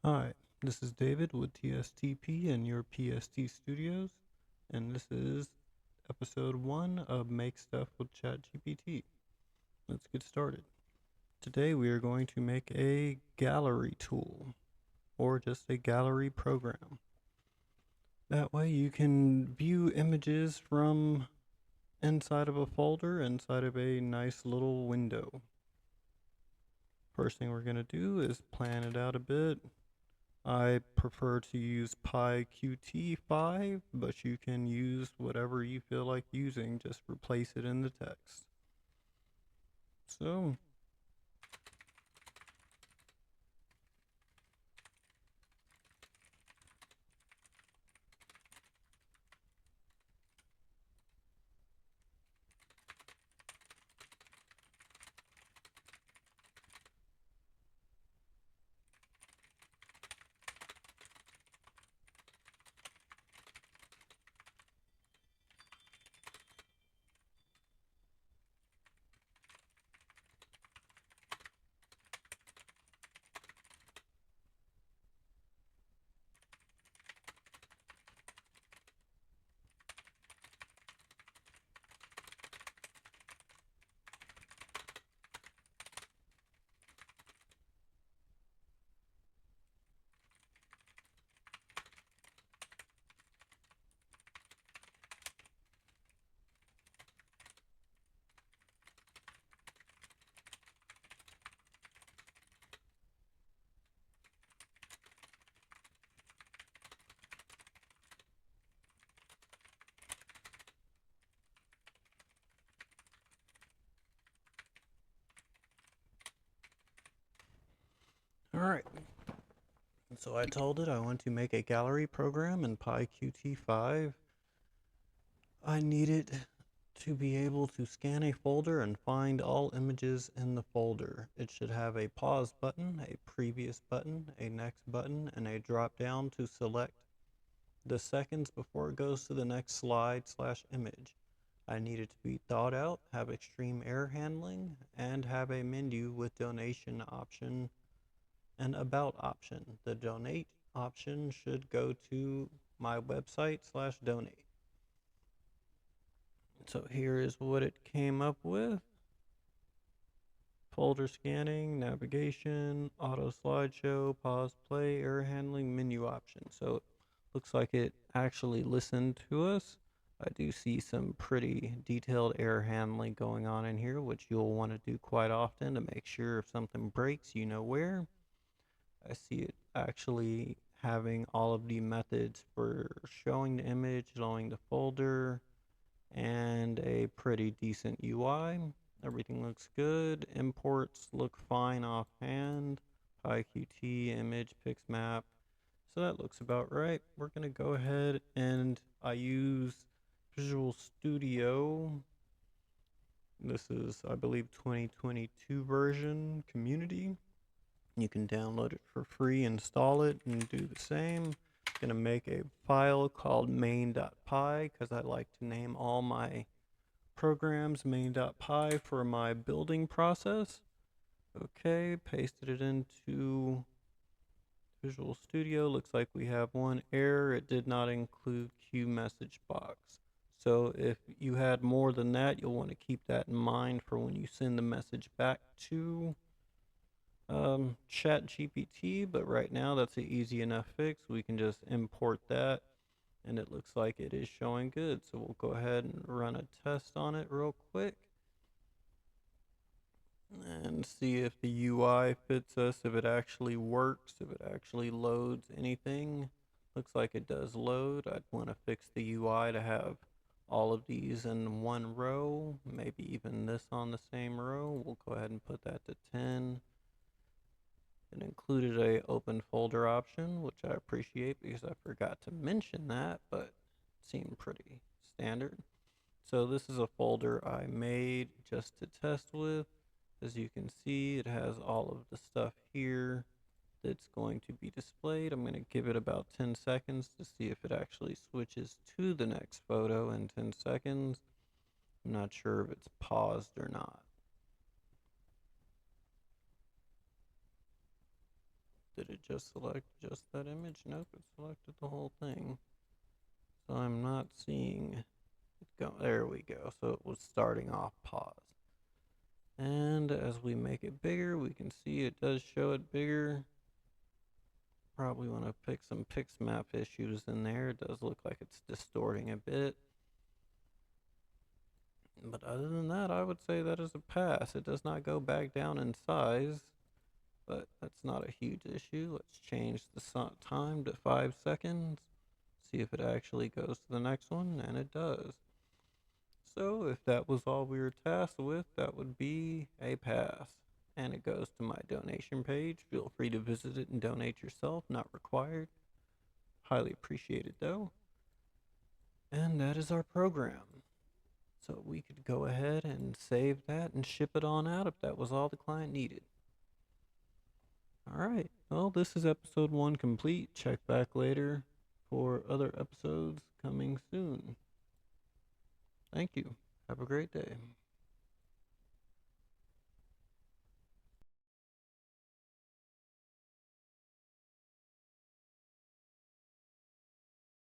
Hi, this is David with TSTP and YourPST Studios, and this is episode 1 of Make Stuff with ChatGPT. Let's get started. Today we are going to make a gallery tool, or just a gallery program. That way you can view images from inside of a folder, inside of a nice little window. First thing we're going to do is plan it out a bit. I prefer to use PyQt5, but you can use whatever you feel like using, just replace it in the text. So, alright. So I told it I want to make a gallery program in PyQt5. I needed to be able to scan a folder and find all images in the folder. It should have a pause button, a previous button, a next button, and a drop down to select the seconds before it goes to the next slide/image. I need it to be thought out, have extreme error handling, and have a menu with donation option and about option. The donate option should go to my website/donate. So here is what it came up with. Folder scanning, navigation, auto slideshow, pause play, error handling, menu option. So it looks like it actually listened to us. I do see some pretty detailed error handling going on in here, which you'll want to do quite often to make sure if something breaks, you know where. I see it actually having all of the methods for showing the image, showing the folder, and a pretty decent UI. Everything looks good. Imports look fine offhand. PyQt, image, pixmap. So that looks about right. We're going to go ahead and I use Visual Studio. This is, I believe, 2022 version community. You can download it for free, install it, and do the same. I'm going to make a file called main.py because I like to name all my programs main.py for my building process. Okay, pasted it into Visual Studio. Looks like we have one error. It did not include Q message box. So if you had more than that, you'll want to keep that in mind for when you send the message back to ChatGPT, but right now that's an easy enough fix. We can just import that, and it looks like it is showing good. So we'll go ahead and run a test on it real quick and see if the UI fits us, if it actually works, if it actually loads anything. Looks like it does load. I'd want to fix the UI to have all of these in one row, maybe even this on the same row. We'll go ahead and put that to 10. It included a open folder option, which I appreciate because I forgot to mention that, but it seemed pretty standard. So this is a folder I made just to test with. As you can see, it has all of the stuff here that's going to be displayed. I'm going to give it about 10 seconds to see if it actually switches to the next photo in 10 seconds. I'm not sure if it's paused or not. Did it just select just that image? Nope, it selected the whole thing. So I'm not seeing it go. There we go. So it was starting off pause. And as we make it bigger, we can see it does show it bigger. Probably want to pick some PixMap issues in there. It does look like it's distorting a bit. But other than that, I would say that is a pass. It does not go back down in size, but that's not a huge issue. Let's change the time to 5 seconds. See if it actually goes to the next one, and it does. So if that was all we were tasked with, that would be a pass. And it goes to my donation page. Feel free to visit it and donate yourself, not required. Highly appreciated though. And that is our program. So we could go ahead and save that and ship it on out if that was all the client needed. Alright, well, this is episode 1 complete. Check back later for other episodes coming soon. Thank you. Have a great day.